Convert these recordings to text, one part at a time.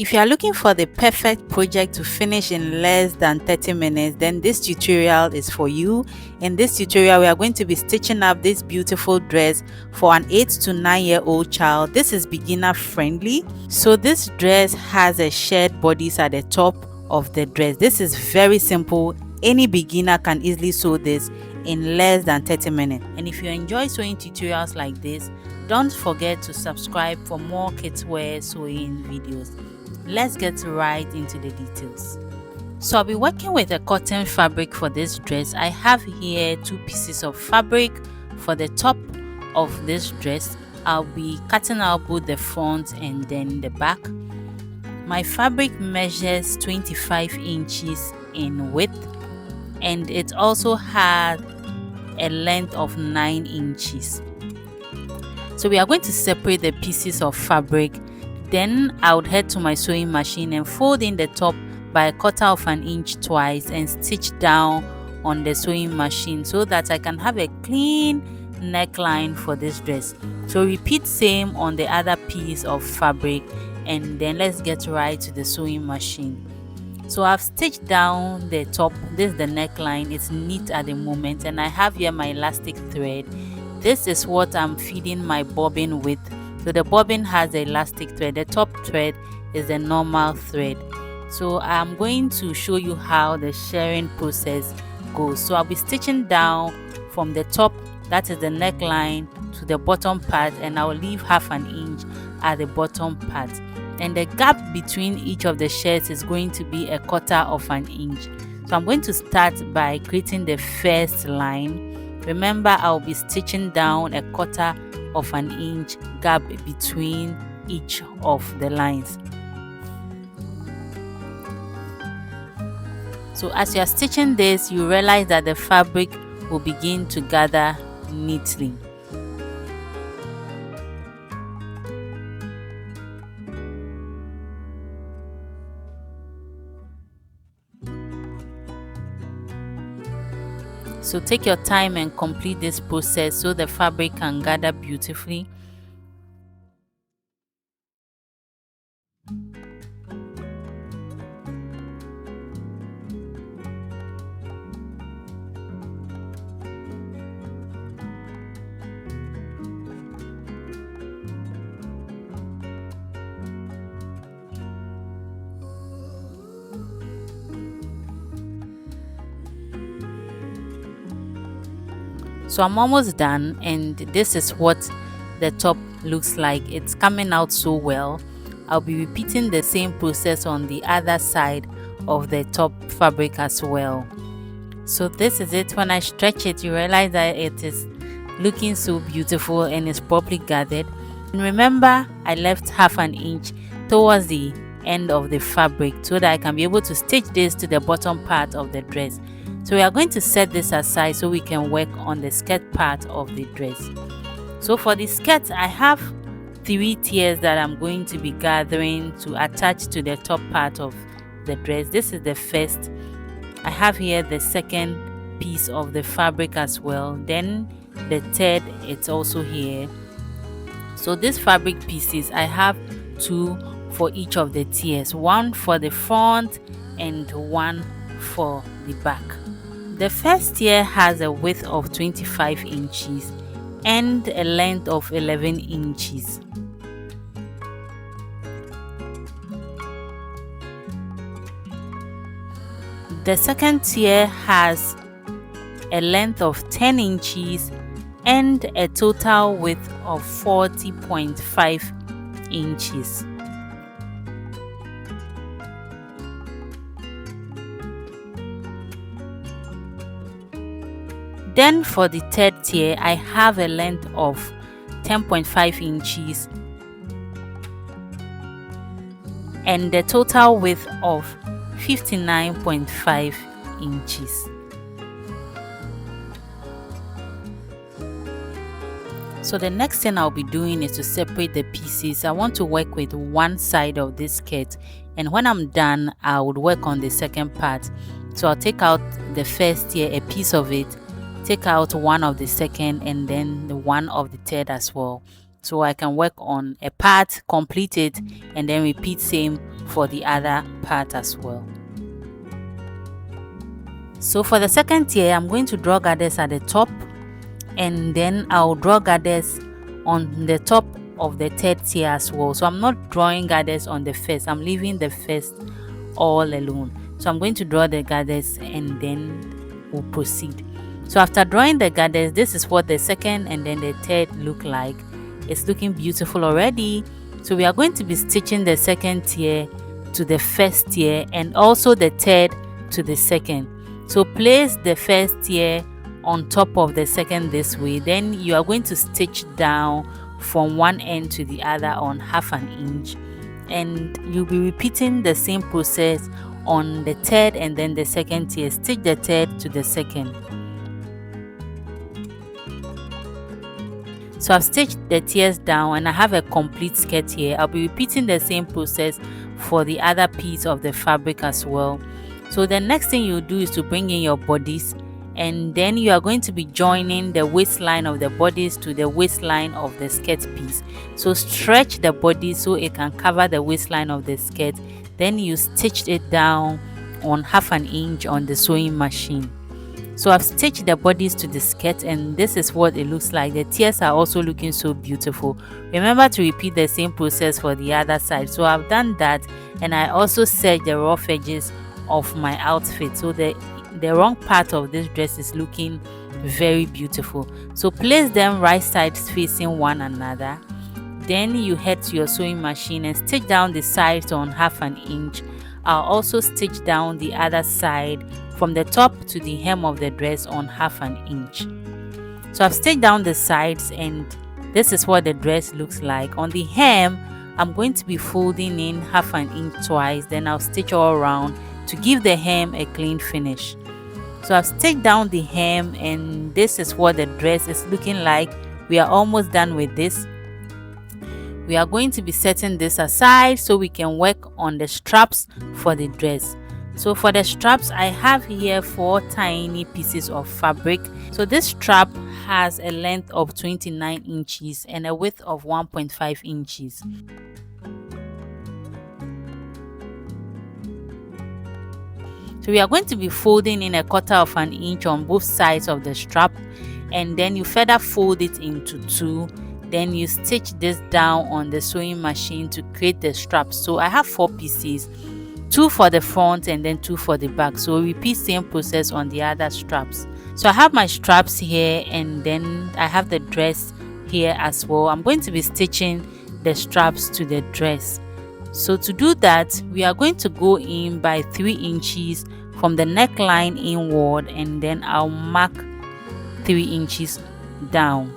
If you are looking for the perfect project to finish in less than 30 minutes, then this tutorial is for you. In this tutorial, we are going to be stitching up this beautiful dress for an 8 to 9-year-old child. This is beginner friendly. So this dress has a shirred bodice at the top of the dress. This is very simple. Any beginner can easily sew this in less than 30 minutes. And if you enjoy sewing tutorials like this, don't forget to subscribe for more kids wear sewing videos. Let's get right into the details. So I'll be working with a cotton fabric for this dress. I have here 2 pieces of fabric for the top of this dress. I'll be cutting out both the front and then the back. My fabric measures 25 inches in width, and it also has a length of 9 inches. So we are going to separate the pieces of fabric. Then I would head to my sewing machine and fold in the top by 1/4 of an inch twice and stitch down on the sewing machine so that I can have a clean neckline for this dress. So repeat same on the other piece of fabric, and then let's get right to the sewing machine. So I've stitched down the top. This is the neckline. It's neat at the moment, and I have here my elastic thread. This is what I'm feeding my bobbin with. So the bobbin has the elastic thread. The top thread is the normal thread. So I'm going to show you how the shirring process goes. So I'll be stitching down from the top, that is the neckline, to the bottom part, and I'll leave half an inch at the bottom part. And the gap between each of the shirts is going to be 1/4 of an inch. So I'm going to start by creating the first line. Remember, I'll be stitching down 1/4 of an inch gap between each of the lines. So as you are stitching this, you realize that the fabric will begin to gather neatly. So take your time and complete this process so the fabric can gather beautifully. So I'm almost done, and this is what the top looks like. It's coming out so well. I'll be repeating the same process on the other side of the top fabric as well. So this is it. When I stretch it, you realize that it is looking so beautiful and it's properly gathered. And remember, I left half an inch towards the end of the fabric so that I can be able to stitch this to the bottom part of the dress. So we are going to set this aside so we can work on the skirt part of the dress. So for the skirt, I have 3 tiers that I'm going to be gathering to attach to the top part of the dress. This is the first. I have here the second piece of the fabric as well. Then the third, it's also here. So these fabric pieces, I have 2 for each of the tiers. 1 for the front and 1 for the back. The first tier has a width of 25 inches and a length of 11 inches. The second tier has a length of 10 inches and a total width of 40.5 inches. Then for the third tier, I have a length of 10.5 inches and the total width of 59.5 inches. So the next thing I'll be doing is to separate the pieces. I want to work with one side of this skirt, and when I'm done, I would work on the second part. So I'll take out the first tier, a piece of it, take out one of the second, and then the one of the third as well, so I can work on a part, complete it, and then repeat same for the other part as well. So for the second tier, I'm going to draw gathers at the top, and then I'll draw gathers on the top of the third tier as well. So I'm not drawing gathers on the first, I'm leaving the first all alone. So I'm going to draw the gathers and then we'll proceed. So after drawing the gathers, this is what the second and then the third look like. It's looking beautiful already. So we are going to be stitching the second tier to the first tier and also the third to the second. So place the first tier on top of the second this way, then you are going to stitch down from one end to the other on 1/2 inch, and you'll be repeating the same process on the third and then the second tier. Stitch the third to the second. So I've stitched the tiers down and I have a complete skirt here. I'll be repeating the same process for the other piece of the fabric as well. So the next thing you do is to bring in your bodice, and then you are going to be joining the waistline of the bodice to the waistline of the skirt piece. So stretch the body so it can cover the waistline of the skirt. Then you stitched it down on 1/2 inch on the sewing machine. So I've stitched the bodice to the skirt, and this is what it looks like. The tiers are also looking so beautiful. Remember to repeat the same process for the other side. So I've done that, and I also set the rough edges of my outfit. So the wrong part of this dress is looking very beautiful. So place them right sides facing one another. Then you head to your sewing machine and stitch down the sides on 1/2 inch. I'll also stitch down the other side from the top to the hem of the dress on 1/2 inch. So I've stitched down the sides, and this is what the dress looks like. On the hem, I'm going to be folding in 1/2 inch twice, then I'll stitch all around to give the hem a clean finish. So I've stitched down the hem, and this is what the dress is looking like. We are almost done with this. We are going to be setting this aside so we can work on the straps for the dress. So for the straps, I have here 4 tiny pieces of fabric. So this strap has a length of 29 inches and a width of 1.5 inches. So we are going to be folding in 1/4 inch on both sides of the strap, and then you further fold it into 2. Then you stitch this down on the sewing machine to create the strap. So I have 4 pieces, 2 for the front and then 2 for the back. So repeat same process on the other straps. So I have my straps here, and then I have the dress here as well. I'm going to be stitching the straps to the dress. So to do that, we are going to go in by 3 inches from the neckline inward, and then I'll mark 3 inches down.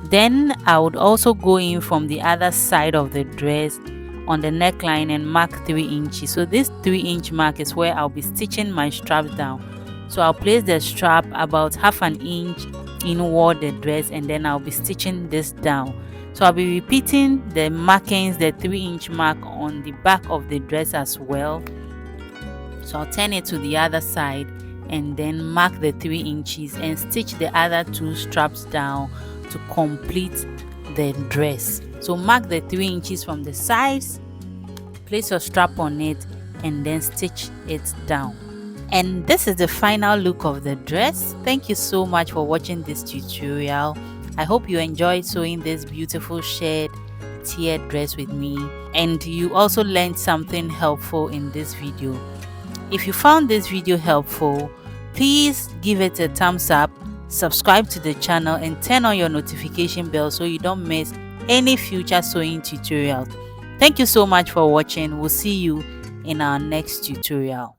Then I would also go in from the other side of the dress on the neckline and mark 3 inches. So this 3-inch mark is where I'll be stitching my straps down. So I'll place the strap about 1/2 inch inward the dress, and then I'll be stitching this down. So I'll be repeating the markings, the 3-inch mark on the back of the dress as well. So I'll turn it to the other side and then mark the 3 inches and stitch the other 2 straps down to complete the dress. So mark the 3 inches from the sides, place your strap on it, and then stitch it down. And this is the final look of the dress. Thank you so much for watching this tutorial. I hope you enjoyed sewing this beautiful shirred tiered dress with me, and you also learned something helpful in this video. If you found this video helpful, please give it a thumbs up, subscribe to the channel, and turn on your notification bell so you don't miss any future sewing tutorials. Thank you so much for watching. We'll see you in our next tutorial.